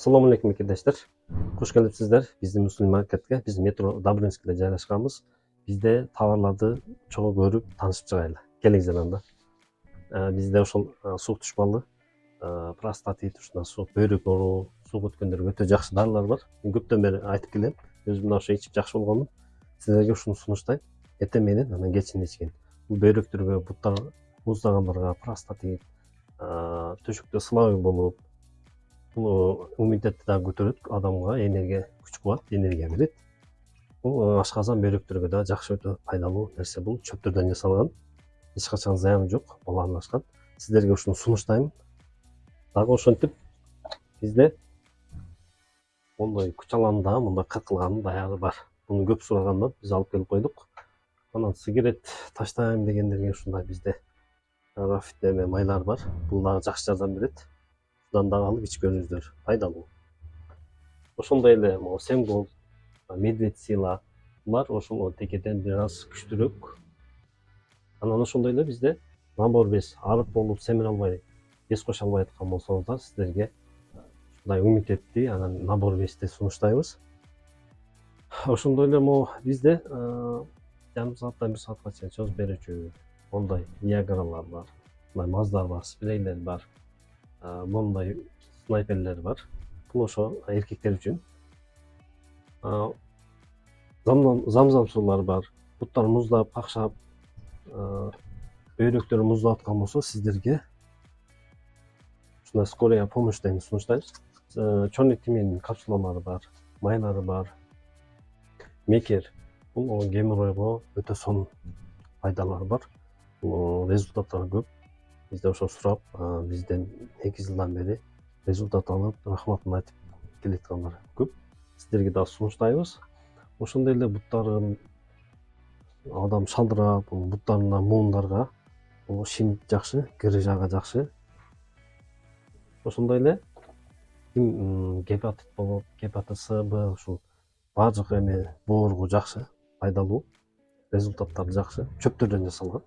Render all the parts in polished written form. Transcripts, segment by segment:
Assalamu alaikum arkadaşlar. Hoş gelipsizler. Bizim Müslüm Market'e, biz Metro Dabrinski'de joylashganmiz. Bizde tovarlarni çoğu görüp tanışıp çıgaylı. Keling zaranda. Bizde oşol suv tuşmalı, prostatit ушундай суv, бөйрөк оору, суг өткөндөргө өтө жакшы дарылар бар. Мен көптөн бери айтып келем. Өзүм мына ошо ичип жакшы болгонмун. Силерге ушуну сунуштайм. Эртең менен анан кечинде ичкен. Бул бөйрөктөргө, буттар муздагандарга простатит, төшөктө сылабы болуп, бул иммунитетти да көтөрөт, адамга энергия, күч кубат, энергия берет. Бул ашказан бөйрөктөргө да жакшы өтө пайдалуу нерсе. Бул чөптөрдөн жасалган. Эч качан зыяны жок, баланышкан. Сиздерге ушуну сунуштайм. Дагы ошентип бизде мондай күч аланда мындай кыркылган даягы бар. Буну көп сурагандан биз алып келип койдук. Анан сигарет таштайм дегендерге ушундай бизде рафитеме майлар бар. Бул дагы жакшы жардам берет. Будан дагы алып ичкөрүңүздөр, пайдалуу. Ошондой эле могу Семгол, Медведь Сила, булар ошол текеден бир аз күчтүүрөөк. Анан ошондой эле бизде набор без арык болуп семире албай, бес кошо албай аткан болсоңуздар, сиздерге ушундай иммунитетти анан набор бести сунуштайбыз. Ошондой эле могу бизде жарым сааттан бир саатка чейин чыгып берүүчү мондай виагралар бар, мондай маздар бар, спрейлер бар, мондай снайперлер бар. Бул ошо эркектер үчүн. Замзам суулар бар. Буттар муздап, какшап, бөйрөктөрү муздап аткан болсо, сиздерге ушундай скорая помощь деген сунуштайбыз. Чорный тимин капсулалары бар, майлары бар. Мекер. Бул геморройго өтө сонун пайдалары бар. Бул результаттары көп. Бизде ошо сурап, бизден 2 жылдан бери результат алып, рахматын айтып келаткандар көп. Сиздерге да сунуштайбыз. Ошондой эле буттарын адам шалдырап, буттарына муундарга бул шим жакшы, грыжага жакшы. Ошондой эле гепатит болуп, гепатит С, Б, ушул баардык эме боорго жакшы, пайдалуу. Результаттары жакшы, чөптөрдөн жасалган.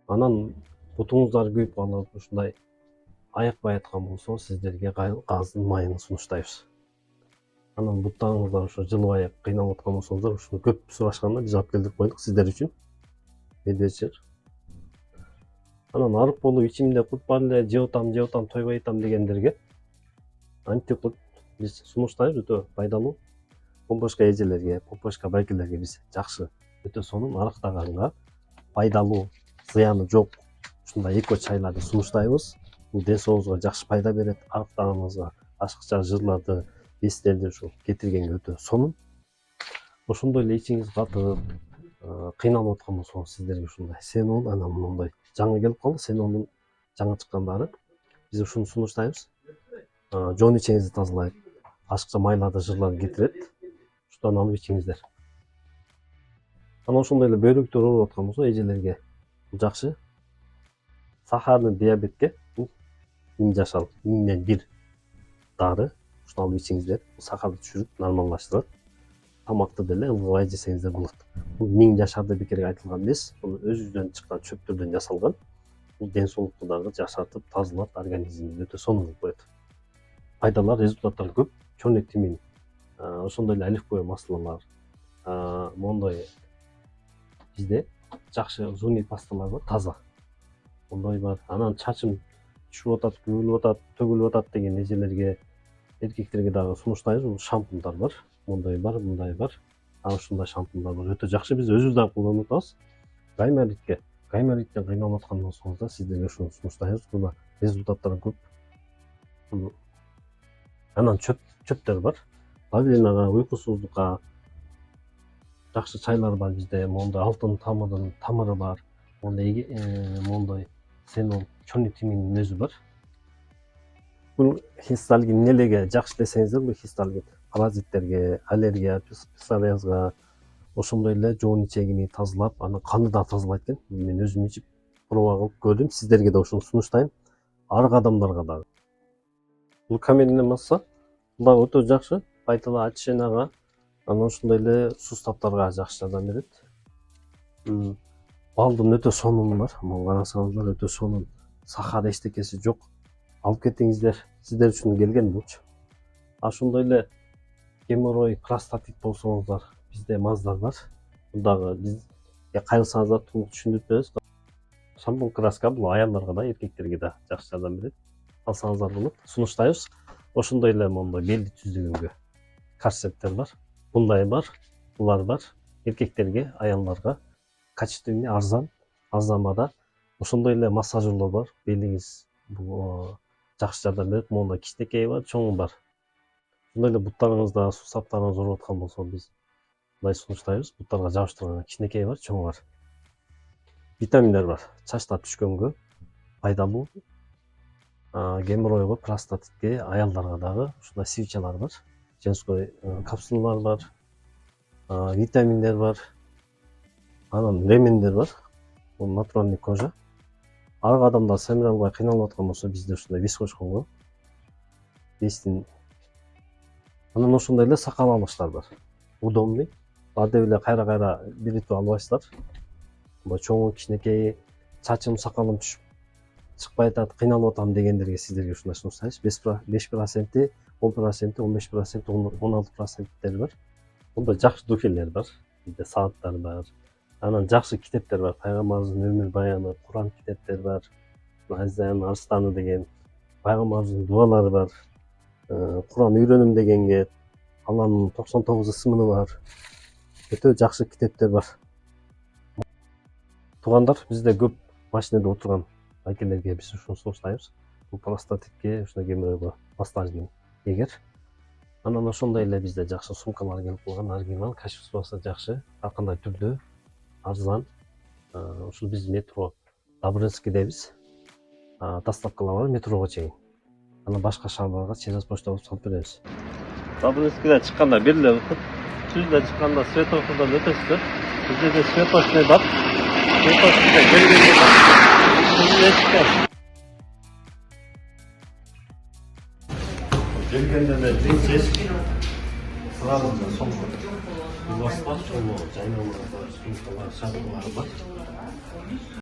Анан бутуңуздар күйүп калып, ушундай аякпай аткан болсо, сиздерге газдын майын сунуштайбыз. Анан буттарыңыздар ошо жылбай кыйналып аткан болсоңуздар, ушуну көп сурашканда биз алып келип койдук сиздер үчүн. Медведчер. Анан арык болуп ичимде кут бар эле, жеп атам, тойбой атам дегендерге антикут биз сунуштайбыз, өтө пайдалуу. Помпошка эжелерге, помпошка байкелерге биз жакшы, өтө сонун арыктаганга пайдалуу, зыяны жок ушундай эко чайларды сунуштайбыз. Бул ден соолугуңузга жакшы пайда берет, арыктаганыңызга, ашыкча жырларды, бестерди ушул кетиргенге өтө сонун. Ошондой эле ичиңиз катып, кыйналып аткан болсоңуз, сиздерге ушундай Сенол, анан мындай жаңы келип калды, Сенолдун жаңы чыккандары. Биз ушуну сунуштайбыз. Жон ичиңизди тазалайт, ашыкча майларды, жырларды кетирет. Ушудан алып ичиңиздер. Анан ошондой эле бөйрөктөр ооруп аткан болсо, эжелерге бул жакшы. Сахарный диабетке бул 1000 жашал, 1000ден 1 дары. Ушуну алып ичиңиздер. Сахарды түшүрүп, нормалдаштырат. Тамакты деле ылгыбай жесеңиздер болот. Бул 1000 жашарды бекерге айтылган эмес. Бул өзүбүздөн чыккан чөптөрдөн жасалган. Бул ден соолукту дагы жакшартып, тазалап, организмди өтө сонун кылып коет. Пайдалар, результаттары көп. Чорный тимин, ошондой эле оливковый маслолор, мондой бизде жакшы зуний пасталар бар, таза. Мондой бар. Анан чачым түшүп атат, күбөлүп атат, төгүлүп атат деген эжелерге, эркектерге дагы сунуштайбыз. Бул шампундар бар. Мондай бар, мындай бар. Ушундай шампундар бар. Өтө жакшы, биз өзүбүз дагы колдонуп атабыз. Гаймориттен кыйналып аткан болсоңуздар, сиздерге ушуну сунуштайбыз. Бул результаттары көп. Анан чөптөр бар. Лавинага, уйкусуздукка жакшы чайлар бар бизде. Мондай алтын тамырдын тамыры бар. Мондай Сенол, чорный тиминдин өзү бар. Бул хисталгин нелеге жакшы десеңиздер, бул хисталгин паразиттерге, аллергия, псориазга, ошондой эле жоон ичегини тазалап, анан канды да тазалайт экен. Мен өзүм ичип проба кылып көрдүм. Сиздерге да ушуну сунуштайм. Арык адамдарга дагы. Бул каменный масса, бул дагы өтө жакшы, пайдалуу оченага, анан ошондой эле сустаттарга жакшы жардам берет. Балдын өтө сонун бар. Муну карасаңыздар өтө сонун. Сахар эчтекеси жок. алып кетиңиздер. Сиздер үчүн келген булчу. Ошондой эле геморрой, простатит болсоңуздар, бизде маздар бар. Мындагы бизге кайрылсаңыздар толук түшүндүрүп беребиз. Шампунь краска бул аялдарга да, эркектерге да жакшы жардам берет. Алсаңыздар болот. Сунуштайбыз. Ошондой эле моундай белди түздүгөнгө корсеттер бар. Мындай бар, булар бар. Эркектерге, аялдарга качественный, арзан баада. Ошондой эле массажерлор бар. Белиңиз бул жакшы жардам берет. Монда кичинекейи бар, чоңу бар. Ошондой эле буттарыңызда суу саптарыңыз ооруп аткан болсо биз мындай сунуштайбыз. Буттарга жабыштырган кичинекейи бар, чоңу бар. Витаминдер бар. Чачтар түшкөнгө пайдалуу. Геморройго, простатитке, аялдарга дагы ушундай свечалар бар. Женской капсулалар бар. Витаминдер бар. Анан ремендер бар. Бул натуральный кожа. Ар адамдар семире албай кыйналып аткан болсо бизде ушундай вес кочконго. Вестин. Анан ошондой эле сакал алгычтар бар. Удобный. Ардеп эле кайра бирип албайсыздар. Бул чоңу, кичинекейи, чачым, сакалым түшүп чыкпай атат, кыйналып атам дегендерге сиздерге ушундай сунуштайбыз. 5%, 10%, 15%, 16% бар. Монда жакшы дуфелер бар. Бизде сааттар бар. Анан жакшы китептер бар. Пайгамбарыбыздын өмүр баяны, Куран китептер бар. Азиян Арстаны деген пайгамбарыбыздын дуалары бар. Куран үйрөнүм дегенге Алланын 99 ысымы бар. Өтө жакшы китептер бар. Туугандар, бизде көп машинеде отурган байкелерге биз ушуну сунуштайбыз. Бул простатитке, ушуна геморройго массажный эгер. Анан ошондой эле бизде жакшы сумкалар келип калган, оригинал, качествосу жакшы, ар кандай түрдө, арзан. Ушул биз метро Добрынскийдебиз. Доставкалар бар метрого чейин. Анан башка шаарларга через почтабыз салып беребиз. Добрынскийден чыкканда бериле окуп, түздө чыкканда светофордон өтөсүздөр. Бизде де светочный бар. Светочныйда келгенде бар. Келгенде де жеңсез. Сразу да соңғы. Бас бар, соңғы жайнамалар бар, сумкалар, шабылар бар.